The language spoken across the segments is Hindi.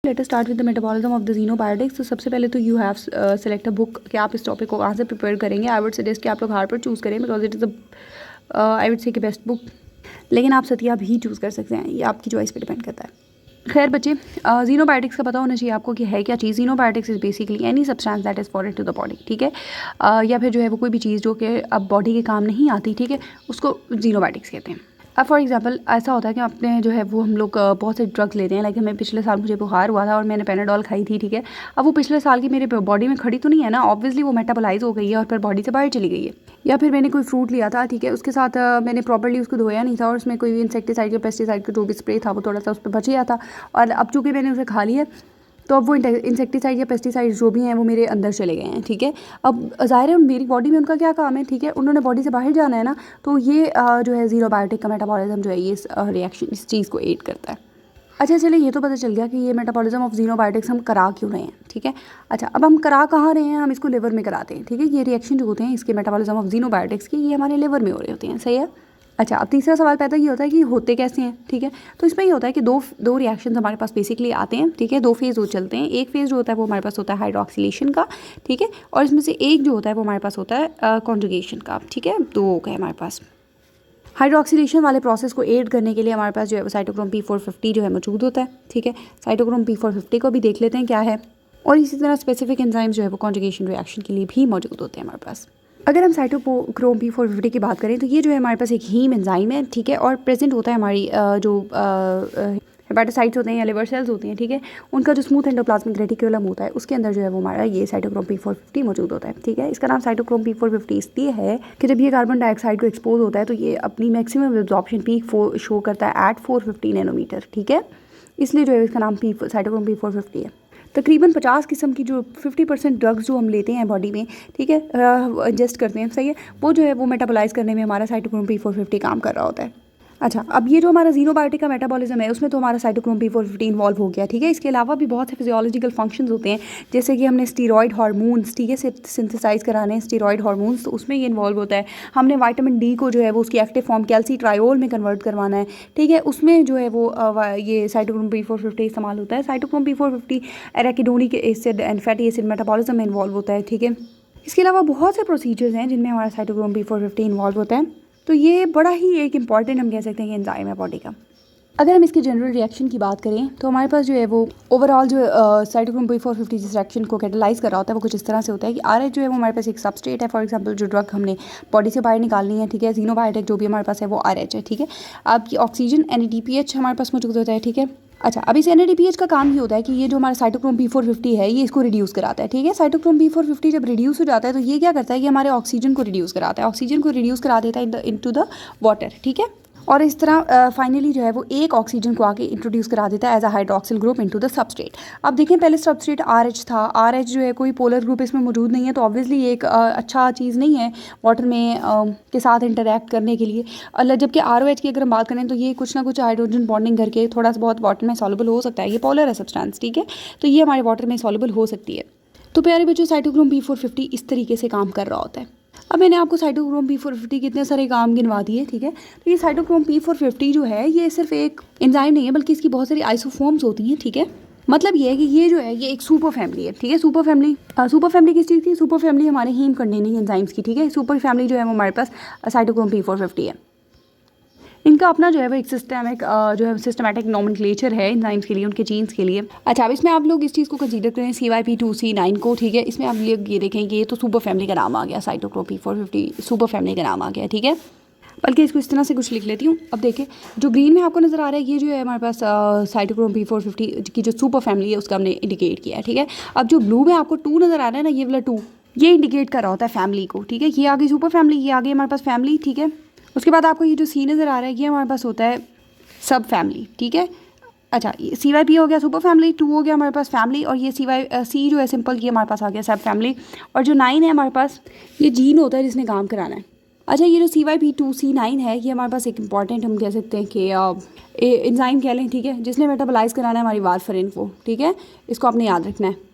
Late us start with the metabolism of the xenobiotics. तो सबसे पहले तो you have select a book कि आप इस टॉपिक को कहाँ से प्रिपेयर करेंगे। आई वुड सजेस्ट कि आप लोग हार्पर चूज़ करें because it is I would say कि बेस्ट बुक, लेकिन आप सतिया भी चूज़ कर सकते हैं, ये आपकी चॉइस पे डिपेंड करता है। खैर बच्चे, ज़ीनोबायोटिक्स का पता होना चाहिए आपको कि है क्या चीज़। Xenobiotics is basically any substance that is foreign to the body, ठीक है, या फिर जो है वो कोई भी चीज़ जो कि अब बॉडी के काम नहीं आती, ठीक है, उसको ज़ीनोबायोटिक्स कहते हैं। अब फॉर एग्जांपल ऐसा होता है कि अपने जो है वो हम लोग बहुत से ड्रग्स लेते हैं। लाइक हमें पिछले साल मुझे बुखार हुआ था और मैंने पेनाडॉल खाई थी, ठीक है। अब वो पिछले साल की मेरे बॉडी में खड़ी तो नहीं है ना, ऑब्वियसली वो मेटाबोलाइज हो गई है और फिर बॉडी से बाहर चली गई है। या फिर मैंने कोई फ्रूट लिया था, ठीक है, उसके साथ मैंने प्रॉपर्ली उसको धोया नहीं था और उसमें कोई इंसेक्टिसाइड या पेस्टिसाइड का जो भी स्प्रे था वो थोड़ा सा उस पर बच गया था, और अब चूँकि मैंने उसे खा लिया तो अब वो इंसेक्टिसाइड या पेस्टिसाइड जो भी हैं वो मेरे अंदर चले गए हैं, ठीक है। अब ज़ाहिर है मेरी बॉडी में उनका क्या काम है, ठीक है, उन्होंने बॉडी से बाहर जाना है ना, तो ये जो है ज़ीनोबायोटिक का मेटाबॉलिज्म जो है ये रिएक्शन इस चीज़ को एड करता है। अच्छा चलिए, ये तो पता चल गया कि ये मेटाबॉलिज्म ऑफ ज़ीनोबायोटिक्स हम करा क्यों रहे हैं, ठीक है। अच्छा, अब हम करा कहाँ रहे हैं, हम इसको लिवर में कराते हैं, ठीक है। ये रिएक्शन जो होते हैं इसके मेटाबॉलिज्म ऑफ ज़ीनोबायोटिक्स की, ये हमारे लिवर में हो रहे होते हैं, सही है। अच्छा, अब तीसरा सवाल पैदा ये होता है कि होते कैसे हैं, ठीक है। तो इसमें ये होता है कि दो रिएक्शंस हमारे पास बेसिकली आते हैं, ठीक है। दो फेज़ वो चलते हैं। एक फेज़ जो होता है वो हमारे पास होता है हाइड्रोक्सिलेशन का, ठीक है, और इसमें से एक जो होता है वो हमारे पास होता है कॉन्जुगेशन का, ठीक है। दो हो गए हमारे पास। हाइड्रोक्सिलेशन वाले प्रोसेस को एड करने के लिए हमारे पास जो है वो साइटोक्रोम P450 जो है मौजूद होता है, ठीक है। साइटोक्रोम P450 को भी देख लेते हैं क्या है, और इसी तरह स्पेसिफिक एंजाइम्स जो है वो कॉन्जुगेशन रिएक्शन के लिए भी मौजूद होते हैं हमारे पास। अगर हम साइटोक्रोम P450 की बात करें तो ये जो है हमारे पास एक हीम एंजाइम है, ठीक है, और प्रेजेंट होता है हमारी जो हेपाटोसाइट्स होते हैं या लिवर सेल्स होती हैं, ठीक है, उनका जो स्मूथ एंडोप्लाज्मिक रेटिकुलम होता है उसके अंदर जो है वो हमारा ये साइटोक्रोम P450 मौजूद होता है, ठीक है। इसका नाम साइटोक्रोम P450 इसलिए है कि जब ये कार्बन डाइऑक्साइड को एक्सपोज होता है तो ये अपनी मैक्सिमम एब्जॉर्प्शन पीक शो करता है एट 450 नैनोमीटर, ठीक है, इसलिए जो है इसका नाम साइटोक्रोम P450 है। तकरीबन 50 किस्म की जो 50% ड्रग्स जो हम लेते हैं बॉडी में, ठीक है, इंजेस्ट करते हैं, सही है, वो जो है वो मेटाबोलाइज करने में हमारा साइटोक्रोम P450 काम कर रहा होता है। अच्छा, अब ये जो हमारा ज़ीनोबायोटिक का मेटाबॉलिज्म है उसमें तो हमारा साइटोक्रोम P450 इन्वॉल्व हो गया, ठीक है। इसके अलावा भी बहुत से फिजियोलॉजिकल फंक्शंस होते हैं, जैसे कि हमने स्टीरॉयड हार्मोन्स, ठीक है, सिंथेसाइज कराने हैं स्टीरॉयड हार्मोन्स, तो उसमें ये इन्वॉल्व होता है। हमने विटामिन डी को जो है वो उसकी एक्टिव फॉर्म कैल्सीट्रायोल में कन्वर्ट करवाना है, ठीक है, उसमें जो है वो ये साइटोक्रोम P450 इस्तेमाल होता है। Cytochrome P450 arachidonic acid and fatty acid metabolism में इन्वॉल्व होता है, ठीक है। इसके अलावा बहुत से प्रोसीजर्स हैं जिनमें हमारा साइटोक्रोम P450 इन्वॉल्व होता है, तो ये बड़ा ही एक इंपॉर्टेंट हम कह सकते हैं कि एंजाइम है बॉडी का। अगर हम इसके जनरल रिएक्शन की बात करें तो हमारे पास जो है वो ओवरऑल जो साइटोक्रोम P450 जिस रिएक्शन को कैटलाइज कर रहा होता है वो कुछ इस तरह से होता है कि RH जो है वो हमारे पास एक सबस्ट्रेट है। फॉर एग्जांपल जो ड्रग हमने बॉडी से बाहर निकालनी है, ठीक है, ज़ीनोबायोटिक जो भी हमारे पास है वो RH है, ठीक है। अब ये ऑक्सीजन NADPH हमारे पास मौजूद होता है, ठीक है। अच्छा, अब इस NADPH का काम ये होता है कि ये जो हमारा साइटोक्रोम P450 है ये इसको रिड्यूस कराता है, ठीक है। साइटोक्रोम P450 जब रिड्यूस हो जाता है तो ये क्या करता है कि हमारे ऑक्सीजन को रिड्यूस कराता है, ऑक्सीजन को रिड्यूस करा देता है इनटू द वाटर, ठीक है। और इस तरह फाइनली जो है वो एक ऑक्सीजन को आके इंट्रोड्यूस करा देता है as a hydroxyl group into the substrate. अब देखें, पहले सबस्ट्रेट RH था, RH जो है कोई पोलर ग्रुप इसमें मौजूद नहीं है, तो ऑब्वियसली ये एक अच्छा चीज़ नहीं है वाटर में के साथ इंटरैक्ट करने के लिए। जबकि ROH की अगर हम बात करें तो ये कुछ ना कुछ हाइड्रोजन बॉन्डिंग करके थोड़ा सा बहुत वाटर में सॉल्युबल हो सकता है, ये पोलर है सब्सटेंस, ठीक है, तो ये हमारे वाटर में सॉल्युबल हो सकती है। तो प्यारे बच्चों, साइटोक्रोम P450 इस तरीके से काम कर रहा होता है। अब मैंने आपको साइटोक्रोम P450 के इतने सारे काम गिनवा दिए, ठीक है। तो ये साइटोक्रोम P450 जो है ये सिर्फ एक एंजाइम नहीं है बल्कि इसकी बहुत सारी आइसोफॉर्म्स होती हैं, ठीक है। मतलब ये है कि ये जो है ये एक सुपर फैमिली है, ठीक है। सुपर फैमिली किस चीज़ की? सुपर फैमिली हमारे हीम कंटेनिंग एंजाइम्स की, ठीक है। सुपर फैमिली जो है वो हमारे पास साइटोक्रोम P450 है। इनका अपना जो है वो एक जो है सिस्टमैटिक नोमेनक्लेचर है एंजाइम्स के लिए, उनके जीन्स के लिए। अच्छा, अब इसमें आप लोग इस चीज़ को कंसीडर करें CYP2C9 को, ठीक है। इसमें आप लोग ये देखें कि ये तो सुपर फैमिली का नाम आ गया, साइटोक्रोम P450 सुपर फैमिली का नाम आ गया, ठीक है। बल्कि इसको इस तरह से कुछ लिख लेती हूँ। अब देखिए, जो ग्रीन में आपको नज़र आ रहा है ये जो है हमारे पास साइटोक्रोम P450 की जो सुपर फैमिली है उसका हमने इंडिकेट किया है, ठीक है। अब जो ब्लू में आपको 2 नज़र आ रहा है ना, ये वाला 2 ये इंडिकेट कर रहा होता है फैमिली को, ठीक है। ये आगे सुपर फैमिली, ये आगे हमारे पास फैमिली, ठीक है। उसके बाद आपको ये जो C नज़र आ रहा है ये हमारे पास होता है सब फैमिली, ठीक है। अच्छा, ये CYP हो गया सुपर फैमिली, 2 हो गया हमारे पास फैमिली, और ये C जो है सिंपल ये हमारे पास आ गया सब फैमिली। और जो 9 है हमारे पास ये जीन होता है जिसने काम कराना है। अच्छा, ये जो CYP2C9 है ये हमारे पास एक इंपॉर्टेंट हम कह सकते हैं कि एंजाइम कह लें, ठीक है, जिसने मेटाबोलाइज कराना है हमारी वारफरिन को, ठीक है। इसको आपने याद रखना है।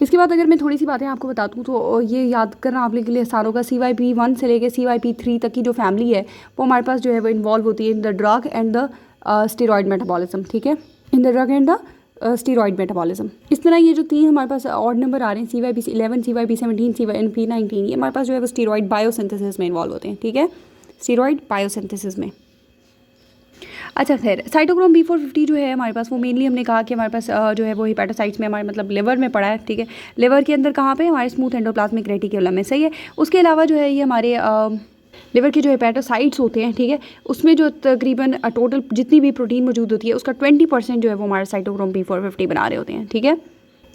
इसके बाद अगर मैं थोड़ी सी बातें आपको बता दूँ तो ये याद करना आप लोगों के लिए आसान होगा। CYP1 से लेकर CYP3 तक की जो फैमिली है वो हमारे पास जो है वो इन्वॉल्व होती है in the drug and the steroid metabolism, ठीक है, in the drug and the steroid metabolism. इस तरह ये जो 3 हमारे पास ऑड नंबर आ रहे हैं, CYP11, CYP17, CYP19, ये हमारे पास जो है वो स्टीरॉइड बायोसिंथेसिस में इन्वॉल्व होते हैं, ठीक है, स्टीरॉइड बायोसिंथेसिस में। अच्छा खैर, साइटोक्रोम P450 जो है हमारे पास, वो मेनली हमने कहा कि हमारे पास जो है वो हिपेटोसाइट्स में, हमारे मतलब लिवर में पड़ा है, ठीक है, लिवर के अंदर कहाँ पे, हमारे स्मूथ एंडोप्लाज्मिक रेटिकुलम में, सही है। उसके अलावा जो है ये हमारे लिवर के जो हिपेटोसाइट्स होते हैं, ठीक है, उसमें जो तकरीबन टोटल जितनी भी प्रोटीन मौजूद होती है उसका 20% जो है वो हमारे साइटोक्रोम P450 बना रहे होते हैं, ठीक है।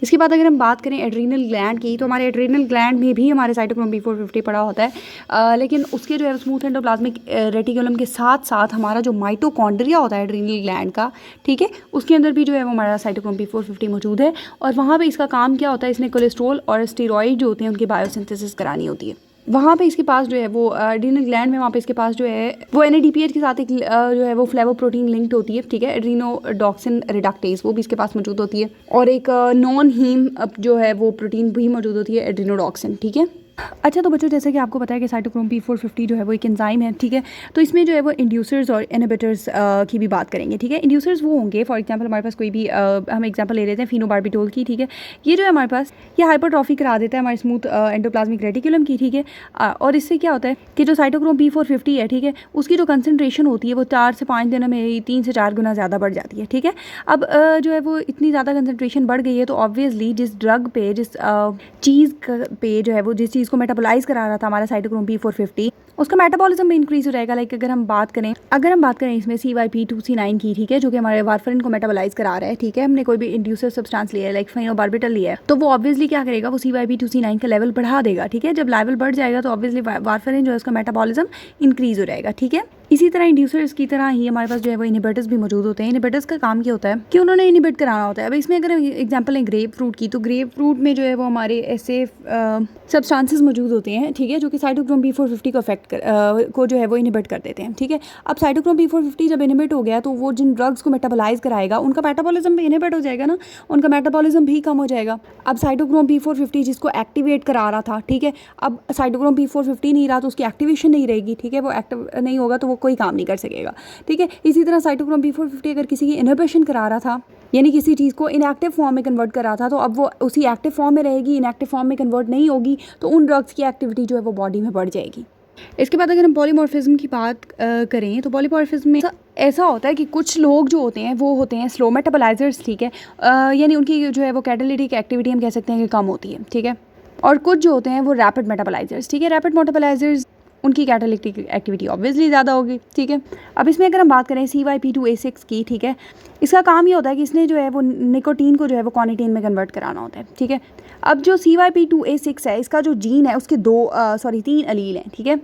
इसके बाद अगर हम बात करें एड्रीनल ग्लैंड की, तो हमारे एड्रीनल ग्लैंड में भी हमारे साइटोक्रोम P450 पड़ा होता है, लेकिन उसके जो है स्मूथ एंडोप्लाज्मिक रेटिकुलम के साथ साथ हमारा जो माइटोकॉन्ड्रिया होता है एड्रीनल ग्लैंड का, ठीक है, उसके अंदर भी जो है वो हमारा साइटोक्रोम P450 मौजूद है। और वहाँ पे इसका काम क्या होता है, इसने कोलेस्ट्रॉल और स्टेरॉइड जो होते हैं उनकी बायोसिंथेसिस करानी होती है। वहाँ पे इसके पास जो है वो एड्रीनल ग्लैंड में, वहाँ पे इसके पास जो है वो NADPH के साथ एक जो है वो फ्लेवोप्रोटीन लिंक्ड होती है, ठीक है, एड्रीनोडॉक्सिन रिडक्टेज, वो भी इसके पास मौजूद होती है। और एक नॉन हीम जो है वो प्रोटीन भी मौजूद होती है, एड्रीनोडॉक्सिन, ठीक है। अच्छा तो बच्चों, जैसे कि आपको पता है कि साइटोक्रोम P450 जो है वो एक एंजाइम है, ठीक है, तो इसमें जो है वो इंड्यूसर्स और इनहिबिटर्स की भी बात करेंगे, ठीक है। इंड्यूसर्स वो होंगे, फॉर एग्जांपल हमारे पास कोई भी हम एग्जांपल ले लेते हैं फिनोबार्बिटोल की, ठीक है, ये जो है हमारे पास ये हाइपरट्रॉफी करा देता है हमारे स्मूथ एंडोप्लाज्मिक रेटिकुलम की, ठीक है, और इससे क्या होता है कि जो साइटोक्रोम P450 है, ठीक है, उसकी जो कंसनट्रेशन होती है वो 4 से 5 दिनों में 3 से 4 गुना ज़्यादा बढ़ जाती है, ठीक है। अब जो है वो इतनी ज़्यादा कंसनट्रेशन बढ़ गई है, तो ऑब्वियसली जिस ड्रग पे, जिस चीज़ पे जो है वो जिस चीज़ को मेटाबोलाइज करा रहा था हमारा साइटोक्रोम P450, उसका मेटाबॉलिज्म भी इंक्रीज हो जाएगा। लाइक अगर हम बात करें इसमें CYP2C9 की, ठीक है, जो कि हमारे वारफरिन को मेटाबोलाइज करा रहा है, ठीक है, हमने कोई भी इंड्यूसर सब्सटेंस लिया है लाइक फेनोबार्बिटल लिया है, तो वो ऑब्वियसली क्या करेगा, वो CYP2C9 का लेवल बढ़ा देगा, ठीक है। जब लेवल बढ़ जाएगा तो ऑब्वियसली वारफरिन जो है उसका मेटाबॉलिज्म इंक्रीज हो जाएगा, ठीक है। इसी तरह इंड्यूसर्स की तरह ही हमारे पास जो है वो इनहिबिटर्स भी मौजूद होते हैं। इनहिबिटर्स का काम क्या होता है कि उन्होंने इनहिबिट कराना होता है। अब इसमें अगर एग्जांपल है ग्रेप फ्रूट की, तो ग्रेप फ्रूट में जो है वो हमारे ऐसे सब्सटेंसेस मौजूद होते हैं, ठीक है, जो कि साइटोक्रोम P450 को को जो है वो इनहिबिट कर देते हैं, ठीक है। अब साइटोक्रोम P450 जब इनहिबिट हो गया तो वो जिन ड्रग्स को मेटाबोलाइज कराएगा उनका मेटाबॉलिज्म भी इनहिबिट हो जाएगा ना, उनका मेटाबॉलिज्म भी कम हो जाएगा। अब साइटोक्रोम P450 जिसको एक्टिवेट करा रहा था, ठीक है, अब साइटोक्रोम P450 नहीं रहा तो उसकी एक्टिवेशन नहीं रहेगी, ठीक है, वो एक्टिव नहीं होगा तो वो कोई काम नहीं कर सकेगा, ठीक है। इसी तरह साइटोक्रोम P450 अगर किसी की इनहिबिशन करा रहा था, यानी किसी चीज़ को इनएक्टिव फॉर्म में कन्वर्ट कर रहा था, तो अब वो उसी एक्टिव फॉर्म में रहेगी, इनएक्टिव फॉर्म में कन्वर्ट नहीं होगी, तो उन ड्रग्स की एक्टिविटी जो है वो बॉडी में बढ़ जाएगी। इसके बाद अगर हम पॉलीमॉर्फिज्म की बात करें, तो पॉलीमॉर्फिज्म में ऐसा होता है कि कुछ लोग जो होते हैं वो होते हैं स्लो मेटाबोलाइजर्स, ठीक है, यानी उनकी जो है वो कैटालिटिक एक्टिविटी हम कह सकते हैं कि कम होती है, ठीक है। और कुछ जो होते हैं वो रैपिड मेटाबोलाइजर्स, ठीक है, रैपिड मेटाबोलाइजर्स उनकी कैटालिटिक एक्टिविटी ऑब्वियसली ज़्यादा होगी, ठीक है। अब इसमें अगर हम बात करें CYP2A6 की, ठीक है, इसका काम ये होता है कि इसने जो है वो निकोटीन को जो है वो कॉनिटीन में कन्वर्ट कराना होता है, ठीक है। अब जो CYP2A6 है, इसका जो जीन है उसके 3 अलील हैं, ठीक है,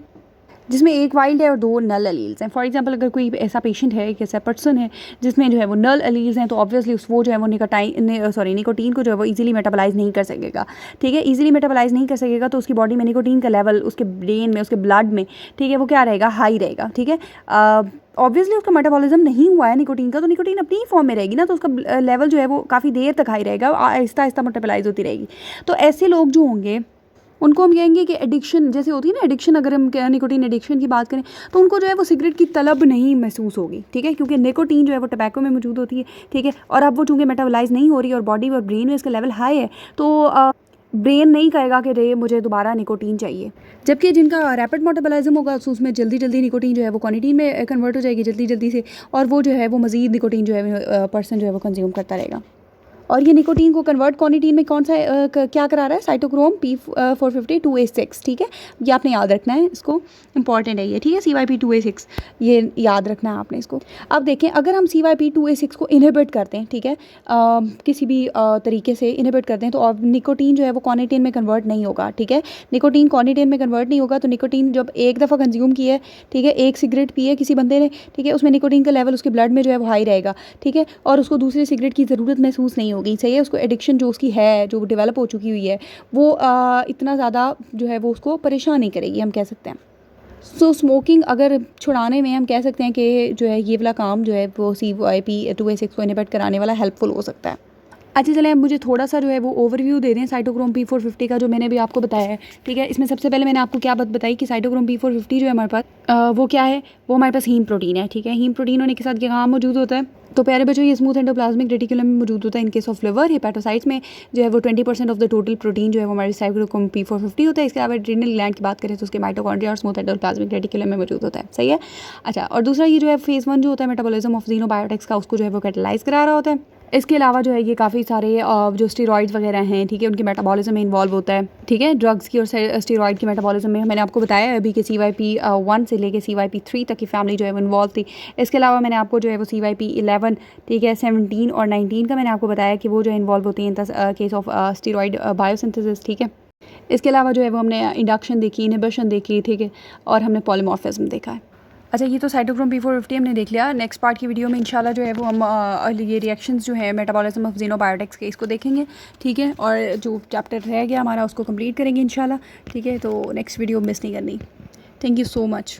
जिसमें एक वाइल्ड है और 2 नल अलील्स हैं। फॉर एग्जांपल अगर कोई ऐसा पेशेंट है, एक ऐसा पर्सन है जिसमें जो है वो नल अलील्स हैं, तो ऑब्वियसली वो जो है वो निकोटीन को जो है वो इजीली मेटाबोलाइज नहीं कर सकेगा, ठीक है। इजीली मेटाबोलाइज नहीं कर सकेगा तो उसकी बॉडी में निकोटीन का लेवल उसके ब्रेन में, उसके ब्लड में, ठीक है, वो क्या रहेगा, हाई रहेगा, ठीक है। ऑब्वियसली उसका मेटाबॉलिज्म नहीं हुआ है निकोटीन का, तो निकोटीन अपनी ही फॉर्म में रहेगी ना, तो उसका लेवल जो है वो काफ़ी देर तक हाई रहेगा, आहिस्ता आहिस्ता मेटाबोलाइज होती रहेगी। तो ऐसे लोग जो होंगे उनको हम कहेंगे कि एडिक्शन जैसे होती है ना, एडिक्शन, अगर हम निकोटीन एडिक्शन की बात करें तो उनको जो है वो सिगरेट की तलब नहीं महसूस होगी, ठीक है, क्योंकि निकोटीन जो है वो टबैको में मौजूद होती है, ठीक है। और अब वो चूँकि मेटाबोलाइज नहीं हो रही और बॉडी और ब्रेन में इसका लेवल हाई है, तो ब्रेन नहीं कहेगा कि रे मुझे दोबारा निकोटीन चाहिए। जबकि जिनका रैपिड मेटाबॉलिज्म होगा तो उसमें जल्दी जल्दी निकोटीन जो है वो कॉनिटीन में कन्वर्ट हो जाएगी जल्दी जल्दी से, और वो जो है वो मज़ीद निकोटीन जो है पर्सन जो है वो कंज्यूम करता रहेगा। और ये निकोटीन को कन्वर्ट कॉनिटीन में कौन सा क्या करा रहा है, साइटोक्रोम P450-2A6, ठीक है, ये आपने याद रखना है, इसको इंपॉर्टेंट है ये, ठीक है, CYP2A6 ये याद रखना है आपने इसको। अब देखें अगर हम CYP2A6 को इनहिबिट करते हैं, ठीक है, किसी भी तरीके से इनहिबिट करते हैं, तो अब निकोटीन जो है वो कॉनिटीन में कन्वर्ट नहीं होगा, ठीक है। निकोटीन कॉनिटीन में कन्वर्ट नहीं होगा तो निकोटीन जब एक दफ़ा कंज्यूम किया है, ठीक है, एक सिगरेट पी है किसी बंदे ने, ठीक है, उसमें निकोटीन का लेवल उसके ब्लड में जो है वो हाई रहेगा, ठीक है, और उसको दूसरे सिगरेट की ज़रूरत महसूस नहीं होगी, सही है। उसको एडिक्शन जो उसकी है, जो डेवलप हो चुकी हुई है, वो इतना ज़्यादा जो है वो उसको परेशान नहीं करेगी, हम कह सकते हैं। सो स्मोकिंग अगर छुड़ाने में हम कह सकते हैं कि जो है ये वाला काम जो है वो CYP2A6 को इनहिबिट कराने वाला हेल्पफुल हो सकता है। अच्छा चलें, अब मुझे थोड़ा सा जो है वो ओवरव्यू दे दें साइटोक्रोम P450 का, जो मैंने भी आपको बताया है, ठीक है। इसमें सबसे पहले मैंने आपको क्या बात बताई कि साइटोक्रोम P450 जो है हमारे पास वो क्या है, वो हमारे पास हीम प्रोटीन है, ठीक है। हीम प्रोटीन होने के साथ क्या काम मौजूद होता है, तो प्यारे बच्चों, ये स्मूथ एंडोप्लाज्मिक रेटिकुलम में मौजूद होता है in case of liver. Hepatocytes में जो है वो 20% ऑफ द टोटल प्रोटीन जो है वो हमारे साइक्लोक्रोम P450 होता है। इसके अलावा एड्रीनल ग्लैंड की बात करें तो उसके माइटोकॉन्ड्रिया और स्मूथ एंडोप्लाज्मिक रेटिकुलम में मौजूद होता है। सही है। अच्छा, और दूसरा ये जो है फेज़ 1 जो होता है मेटाबॉलिज्म ऑफ ज़ीनोबायोटिक्स का, उसको जो है वो कैटलाइज करा रहा होता है। इसके अलावा जो है ये काफ़ी सारे जो स्टेरॉइड्स वगैरह हैं, ठीक है, उनके मेटाबॉलिज्म में इन्वॉल्व होता है। ठीक है, ड्रग्स की और स्टेरॉइड की मेटाबॉलिज्म में मैंने आपको बताया अभी कि CYP1 से लेके CYP3 तक की फैमिली जो है वो इन्वॉल्व थी। इसके अलावा मैंने आपको जो है वो CYP11, ठीक है, 17 और 19 का मैंने आपको बताया कि वो जो है इन्वॉल्व होती हैं in the case of steroid biosynthesis. ठीक है, इसके अलावा जो है वो हमने इंडक्शन देखी, इनहिबिशन देखी, ठीक है, और हमने पॉलीमॉर्फिज्म देखा है। अच्छा, ये तो साइटोक्रोम P450 हमने देख लिया। नेक्स्ट पार्ट की वीडियो में इंशाल्लाह जो है वो हम ये रिएक्शंस जो है मेटाबॉलिज्म ऑफ ज़ीनोबायोटिक्स के, इसको देखेंगे। ठीक है, और जो चैप्टर रह गया हमारा उसको कंप्लीट करेंगे इंशाल्लाह। ठीक है, तो नेक्स्ट वीडियो मिस नहीं करनी। Thank you so much.